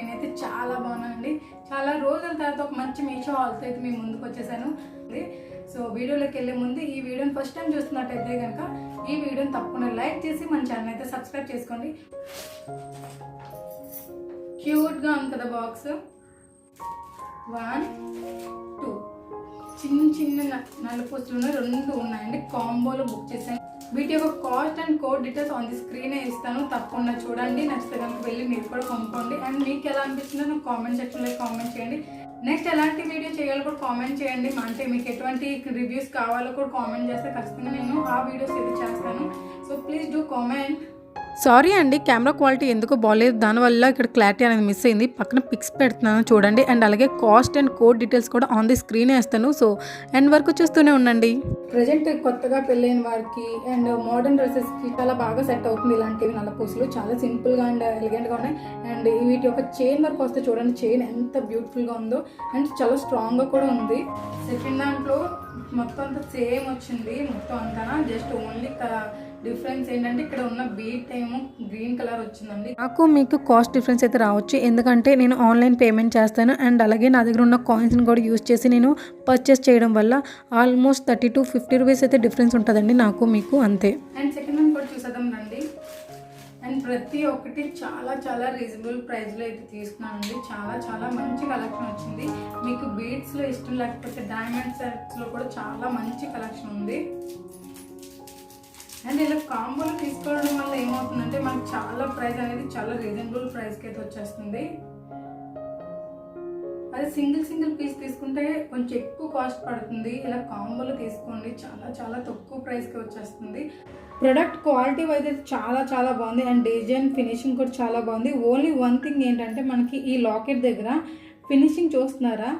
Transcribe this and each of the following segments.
నేనైతే చాలా బాగున్నానండి. చాలా రోజుల తర్వాత ఒక మంచి మీషో హాల్తో అయితే మీ ముందుకు వచ్చేసాను. సో వీడియోలోకి వెళ్ళే ముందు ఈ వీడియోని ఫస్ట్ టైం చూస్తున్నట్టయితే కనుక ఈ వీడియోని తప్పకుండా లైక్ చేసి మన ఛానల్ అయితే సబ్స్క్రైబ్ చేసుకోండి. క్యూట్గా ఉంది కదా బాక్స్. 1 2 చిన్న నలుపూసలు 2 ఉన్నాయండి. కాంబోలో బుక్ చేశాను. వీటి యొక్క cost and code details on the స్క్రీనే ఇస్తాను, తప్పకుండా చూడండి. నచ్చితే కనుక వెళ్ళి మీరు కూడా కొనుక్కోండి. అండ్ మీకు ఎలా అనిపిస్తుందో నాకు కామెంట్ సెక్షన్లో కామెంట్ చేయండి. నెక్స్ట్ ఎలాంటి వీడియో చేయాలో కూడా కామెంట్ చేయండి. అంటే మీకు ఎటువంటి రివ్యూస్ కావాలో కూడా కామెంట్ చేస్తే ఖచ్చితంగా నేను ఆ వీడియోస్ అయితే చేస్తాను. So please do comment. Sorry అండి, కెమెరా క్వాలిటీ ఎందుకో బాగాలేదు, దానివల్ల ఇక్కడ క్లారిటీ అనేది మిస్ అయింది. పక్కన పిక్స్ పెడుతున్నాను చూడండి. అండ్ అలాగే కాస్ట్ అండ్ కోడ్ డీటెయిల్స్ కూడా ఆన్ ది స్క్రీనే వేస్తాను. సో ఎండ్ వరకు చూస్తూనే ఉండండి. ప్రజెంట్ కొత్తగా పెళ్ళైన వారికి అండ్ మోడర్న్ డ్రెస్సెస్కి చాలా బాగా సెట్ అవుతుంది. ఇలాంటివి నల్లపూసలు చాలా సింపుల్గా అండ్ ఎలిగెంట్గా ఉన్నాయి. అండ్ వీటి యొక్క చైన్ వరకు వస్తే చూడండి, చైన్ ఎంత బ్యూటిఫుల్గా ఉందో అండ్ చాలా స్ట్రాంగ్గా కూడా ఉంది. సెకండ్ దాంట్లో మొత్తం అంతా సేమ్ వచ్చింది. మొత్తం అంతా జస్ట్ ఓన్లీ డిఫరెన్స్ ఏంటంటే ఇక్కడ ఉన్న బీట్ ఏమో గ్రీన్ కలర్ వచ్చిందండి. నాకు మీకు కాస్ట్ డిఫరెన్స్ అయితే రావచ్చు, ఎందుకంటే నేను ఆన్లైన్ పేమెంట్ చేస్తాను. అండ్ అలాగే నా దగ్గర ఉన్న కాయిన్స్ని కూడా యూజ్ చేసి నేను పర్చేస్ చేయడం వల్ల ఆల్మోస్ట్ 30 to 50 రూపీస్ అయితే డిఫరెన్స్ ఉంటుందండి నాకు మీకు, అంతే. అండ్ సెకండ్ వన్ కూడా చూసేద్దాం రండి. అండ్ ప్రతి ఒక్కటి చాలా చాలా రీజనబుల్ ప్రైస్లో అయితే తీసుకున్నానండి. చాలా మంచి కలెక్షన్ వచ్చింది. మీకు బీడ్స్లో ఇష్టం లేకపోతే డైమండ్ సెట్స్లో కూడా చాలా మంచి కలెక్షన్ ఉంది. అండ్ ఇలా కాంబోలో తీసుకోవడం వల్ల ఏమవుతుందంటే మనకు చాలా ప్రైస్ అనేది చాలా రీజనబుల్ ప్రైస్కి అయితే వచ్చేస్తుంది. అదే సింగిల్ పీస్ తీసుకుంటే కొంచెం ఎక్కువ కాస్ట్ పడుతుంది. ఇలా కాంబోలో తీసుకోండి, చాలా తక్కువ ప్రైస్కి వచ్చేస్తుంది. ప్రొడక్ట్ క్వాలిటీ వైజ్ అయితే చాలా బాగుంది. అండ్ డిజైన్ ఫినిషింగ్ కూడా చాలా బాగుంది. ఓన్లీ వన్ థింగ్ ఏంటంటే మనకి ఈ లాకెట్ దగ్గర ఫినిషింగ్ చూస్తున్నారా,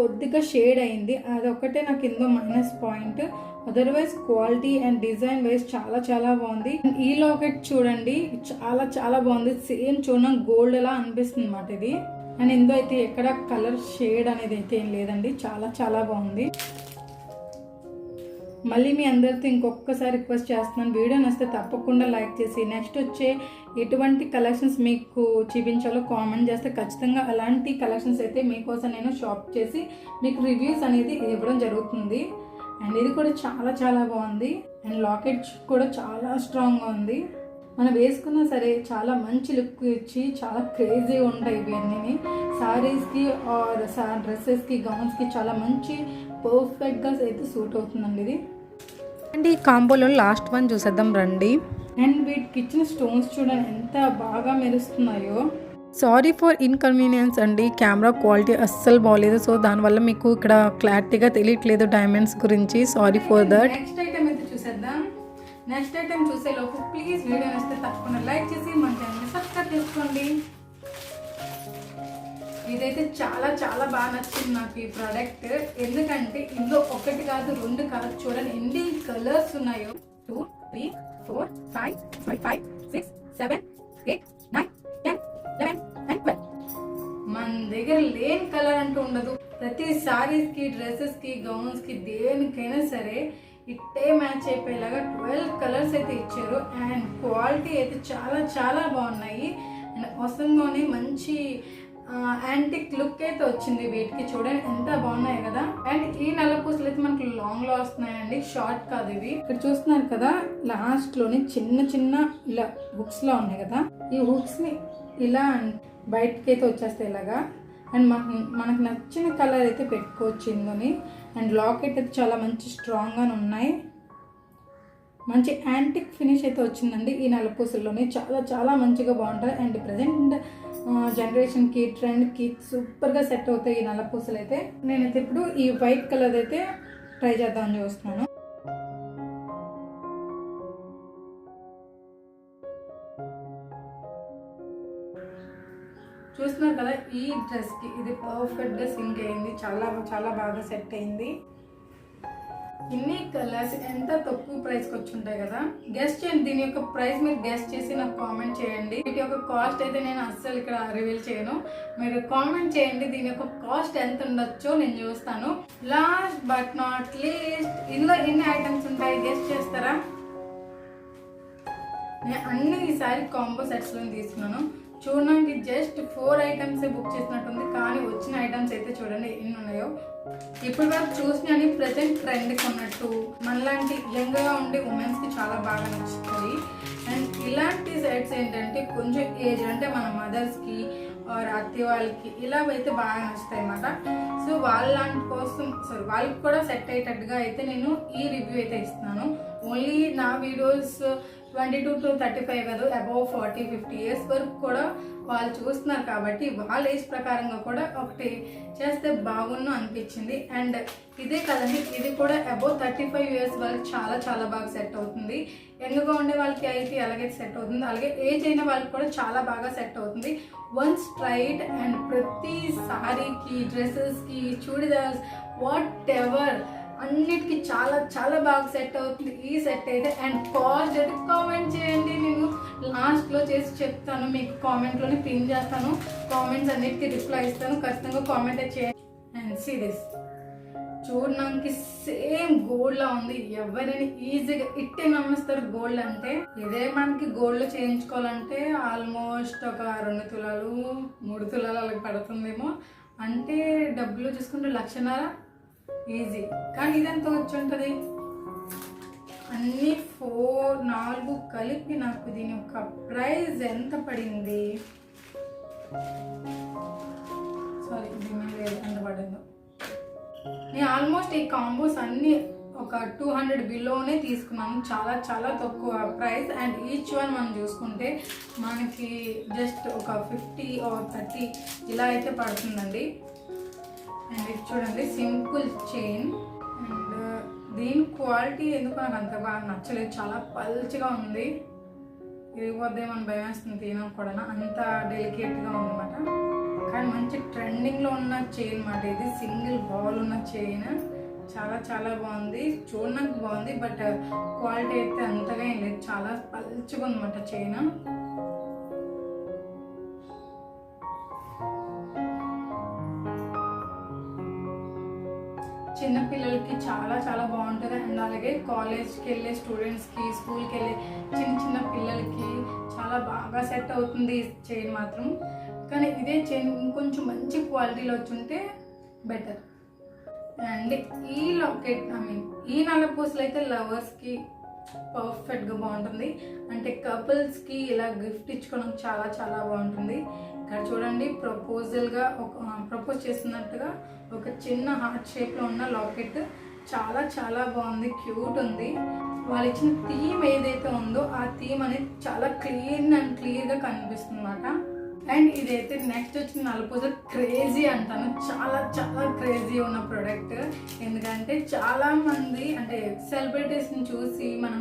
కొద్దిగా షేడ్ అయింది. అదొక్కటే నాకు ఇందో minus point. Otherwise quality and design wise చాలా బాగుంది. ఈ లాకెట్ చూడండి, చాలా బాగుంది. సేమ్ చూడడం గోల్డ్ ఎలా అనిపిస్తుంది అన్నమాట ఇది. అండ్ ఇందులో అయితే ఎక్కడ కలర్ షేడ్ అనేది అయితే ఏం లేదండి. చాలా బాగుంది. మళ్ళీ మీ అందరితో ఇంకొకసారి రిక్వెస్ట్ చేస్తున్నాను, వీడియో నచ్చితే తప్పకుండా లైక్ చేసి నెక్స్ట్ వచ్చే ఎటువంటి కలెక్షన్స్ మీకు చూపించాలో కామెంట్ చేస్తే ఖచ్చితంగా అలాంటి కలెక్షన్స్ అయితే మీకోసం నేను షాప్ చేసి మీకు రివ్యూస్ అనేది ఇవ్వడం జరుగుతుంది. అండ్ ఇది కూడా చాలా బాగుంది. అండ్ లాకెట్ కూడా చాలా స్ట్రాంగ్గా ఉంది. మనం వేసుకున్నా సరే చాలా మంచి లుక్ ఇచ్చి చాలా క్రేజీగా ఉంటాయి ఇవన్నీ. సారీస్కి ఆర్ డ్రెస్సెస్కి గౌన్స్కి చాలా మంచి పర్ఫెక్ట్గా అయితే సూట్ అవుతుందండి ఇది. అండ్ ఈ కాంబోలో లాస్ట్ వన్ చూసేద్దాం రండి. అండ్ వీటికి ఇచ్చిన స్టోన్స్ చూడండి ఎంత బాగా మెరుస్తున్నాయో. సారీ ఫర్ ఇన్కన్వీనియన్స్ అండి, కెమెరా క్వాలిటీ అస్సలు బాగలేదు. సో దానివల్ల మీకు ఇక్కడ క్లారిటీగా తెలియట్లేదు డైమండ్స్ గురించి. Sorry for that. Next item అయితే చూసేద్దాం. నెక్స్ట్ ఐటమ్ చూసే లోపు ప్లీజ్ వీడియో నచ్చితే తప్పకుండా లైక్ చేసి మన ఛానల్ని సబ్స్క్రైబ్ చేసుకోండి. ఇదైతే చాలా బాగా నచ్చింది నాకు ఈ ప్రోడక్ట్. ఎందుకంటే ఇందులో 1 కాదు 2 కాదు, చూడండి ఎన్ని కలర్స్ ఉన్నాయో. 2 3 4 5 5 6 7 8 9 10 11 and 12. మన దగ్గర లేని కలర్ అంటూ ఉండదు. ప్రతి సారీస్కి డ్రెస్సెస్కి గౌన్స్కి దేనికైనా సరే ఇట్టే మ్యాచ్ అయిపోయేలాగా 12 కలర్స్ అయితే ఇచ్చారు. అండ్ క్వాలిటీ అయితే చాలా బాగున్నాయి. అండ్ అవసరంగానే మంచి యాంటిక్ లుక్ అయితే వచ్చింది వీటికి. చూడండి ఎంత బాగున్నాయి కదా. అండ్ ఈ నల్లపూసలు అయితే మనకి లాంగ్లో వస్తున్నాయండి, షార్ట్ కాదు ఇవి. ఇక్కడ చూస్తున్నారు కదా, లాస్ట్లోని చిన్న ఇలా హుక్స్లో ఉన్నాయి కదా, ఈ హుక్స్ని ఇలా బయటకి అయితే వచ్చేస్తాయి ఇలాగా. అండ్ మనకు నచ్చిన కలర్ అయితే పెట్టుకోవచ్చు ఇందుని. అండ్ లాకెట్ అయితే చాలా మంచి స్ట్రాంగ్గా ఉన్నాయి. మంచి యాంటిక్ ఫినిష్ అయితే వచ్చిందండి ఈ నల్లపూసల్లోని. చాలా మంచిగా బాగుంటుంది. అండ్ ప్రజెంట్ జనరేషన్కి ట్రెండ్కి సూపర్గా సెట్ అవుతాయి ఈ నల్లపూసలు అయితే. నేనైతే ఇప్పుడు ఈ వైట్ కలర్ అయితే ట్రై చేద్దామని చూస్తున్నాను. చూస్తున్నారు కదా, ఈ డ్రెస్కి ఇది పర్ఫెక్ట్గా సింక్ అయింది. చాలా బాగా సెట్ అయింది. ఇన్ని కలర్స్ ఎంత తక్కువ ప్రైస్కి వచ్చి ఉంటాయి కదా. గెస్ట్ చేయండి, దీని యొక్క ప్రైస్ మీరు గెస్ట్ చేసి నాకు కామెంట్ చేయండి. వీటి యొక్క కాస్ట్ అయితే నేను అస్సలు ఇక్కడ రివీల్ చేయను, మీరు కామెంట్ చేయండి దీని యొక్క కాస్ట్ ఎంత ఉండొచ్చో నేను చూస్తాను. లాస్ట్ బట్ నాట్ లీస్ట్, ఇందులో ఎన్ని ఐటమ్స్ ఉంటాయి గెస్ట్ చేస్తారా? నేను అన్ని ఈసారి కాంబో సెట్స్లో తీసుకున్నాను. చూడడానికి జస్ట్ 4 ఐటమ్స్ బుక్ చేసినట్టుంది, కానీ వచ్చిన ఐటమ్స్ అయితే చూడండి ఎన్ని ఉన్నాయో. ఇప్పుడు వరకు చూసినవి ప్రజెంట్ ట్రెండ్కి ఉన్నట్టు మనలాంటి యంగ్గా ఉండే ఉమెన్స్కి చాలా బాగా నచ్చుతాయి. అండ్ ఇలాంటి సెట్స్ ఏంటంటే కొంచెం ఏజ్ అంటే మన మదర్స్కి ఆర్ అత్తే వాళ్ళకి ఇలా అయితే బాగా నచ్చుతాయి అన్నమాట. సో వాళ్ళకి కూడా సెట్ అయ్యేటట్టుగా అయితే నేను ఈ రివ్యూ అయితే ఇస్తున్నాను. ఓన్లీ నా వీడియోస్ 22 to 35 కాదు, అబౌవ్ 40-50 ఇయర్స్ వరకు కూడా వాళ్ళు చూస్తున్నారు కాబట్టి వాళ్ళ ఏజ్ ప్రకారంగా కూడా ఒకటి చేస్తే బాగుండు అనిపించింది. అండ్ ఇదే కదండి, ఇది కూడా అబౌవ్ 35 ఇయర్స్ వాళ్ళకి చాలా చాలా బాగా సెట్ అవుతుంది. యంగ్గా ఉండే వాళ్ళకి అయితే అలాగే సెట్ అవుతుంది, అలాగే ఏజ్ అయిన వాళ్ళకి కూడా చాలా బాగా సెట్ అవుతుంది. Once tried. అండ్ ప్రతి సారీకి, డ్రెస్సెస్కి, చూడిదార్స్, వాట్ ఎవర్ అన్నిటికీ చాలా చాలా బాగా సెట్ అవుతుంది ఈ సెట్ అయితే. అండ్ కాస్ట్ అయితే కామెంట్ చేయండి, నేను లాస్ట్లో చేసి చెప్తాను, మీకు కామెంట్లోనే పిన్ చేస్తాను, కామెంట్స్ అన్నిటికీ రిప్లై ఇస్తాను, ఖచ్చితంగా కామెంట్ చేయండి. అండ్ సీ దిస్, చూడడానికి సేమ్ గోల్డ్ లా ఉంది. ఎవరైనా ఈజీగా ఇట్టే నమ్మేస్తారు గోల్డ్ అంటే. ఇదే మనకి గోల్డ్ చేయించుకోవాలంటే ఆల్మోస్ట్ ఒక 2 తులాలు 3 తులాలు అలాగే పడుతుందేమో. అంటే డబ్బులు చూసుకుంటే 1,00,000 ఈజీ. కానీ ఇదెంత వచ్చి ఉంటుంది, అన్నీ 4 కలిపి నాకు దీని యొక్క ప్రైస్ ఎంత పడింది, సారీ దీని లేదు ఎంత పడిందో. నేను ఆల్మోస్ట్ ఈ కాంబోస్ అన్నీ ఒక 200 బిలోనే తీసుకున్నాను, చాలా చాలా తక్కువ ప్రైస్. అండ్ ఈచ్ వన్ మనం చూసుకుంటే మనకి జస్ట్ ఒక 50 or 30 ఇలా అయితే పడుతుందండి. అండ్ ఇది చూడండి సింపుల్ చైన్. అండ్ దీని క్వాలిటీ ఎందుకు నాకు అంత బాగా నచ్చలేదు, చాలా పల్చగా ఉంది, ఇరిగిపోద్దేమని భయం వేస్తుంది తినడం కూడా, అంత డెలికేట్గా ఉందన్నమాట. కానీ మంచి ట్రెండింగ్లో ఉన్న చైన్ అన్నమాట ఇది, సింగిల్ బాల్ ఉన్న చైన్, చాలా చాలా బాగుంది, చూడడానికి బాగుంది. బట్ క్వాలిటీ అయితే అంతగా ఏం లేదు, చాలా పల్చగా ఉందన్నమాట చైన్. చిన్నపిల్లలకి చాలా చాలా బాగుంటుంది. అండ్ అలాగే కాలేజ్కి వెళ్ళే స్టూడెంట్స్కి, స్కూల్కి వెళ్ళే చిన్న పిల్లలకి చాలా బాగా సెట్ అవుతుంది ఈ చైన్ మాత్రం. కానీ ఇదే చైన్ ఇంకొంచెం మంచి క్వాలిటీలో వచ్చుంటే బెటర్. అండ్ ఈ లాకెట్ ఈ నల్లపూసలు అయితే లవర్స్కి పర్ఫెక్ట్గా బాగుంటుంది. అంటే కపుల్స్కి ఇలా గిఫ్ట్ ఇచ్చుకోవడం చాలా చాలా బాగుంటుంది. ఇక్కడ చూడండి ప్రపోజ్ చేస్తున్నట్టుగా ఒక చిన్న హార్ట్ షేప్లో ఉన్న లాకెట్, చాలా చాలా బాగుంది, క్యూట్ ఉంది. వాళ్ళు ఇచ్చిన థీమ్ ఏదైతే ఉందో ఆ థీమ్ అనేది చాలా క్లియర్గా కనిపిస్తుంది అన్నమాట. అండ్ ఇదైతే నెక్స్ట్ వచ్చిన నలుపూస క్రేజీ అంటాను, చాలా చాలా క్రేజీ ఉన్న ప్రోడక్ట్. ఎందుకంటే చాలామంది అంటే సెలబ్రిటీస్ని చూసి మనం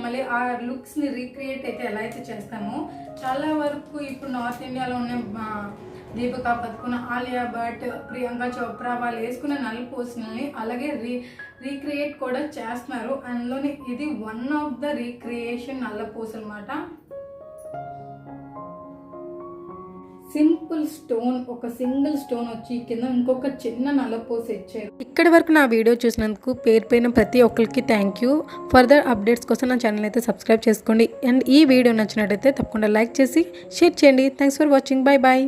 మళ్ళీ ఆ లుక్స్ని రీక్రియేట్ అయితే ఎలా అయితే చేస్తామో, చాలా వరకు ఇప్పుడు నార్త్ ఇండియాలో ఉన్న దీపికా పదుకున్న, ఆలియా భట్, ప్రియాంక చోప్రా వాళ్ళు వేసుకున్న నలుపూసల్ని అలాగే రీక్రియేట్ కూడా చేస్తున్నారు. అందులోని ఇది వన్ ఆఫ్ ద రీక్రియేషన్ నల్లపూసలు అన్నమాట. సింపుల్ స్టోన్, ఒక సింగిల్ స్టోన్ వచ్చి కింద ఇంకొక చిన్న నల్లపూస ఇచ్చారు. ఇక్కడి వరకు నా వీడియో చూసినందుకు పేరు ప్రతి ఒక్కరికి థ్యాంక్ యూ. ఫర్దర్ అప్డేట్స్ కోసం నా ఛానల్ అయితే సబ్స్క్రైబ్ చేసుకోండి. అండ్ ఈ వీడియో నచ్చినట్టయితే తప్పకుండా లైక్ చేసి షేర్ చేయండి. Thanks for watching. Bye bye.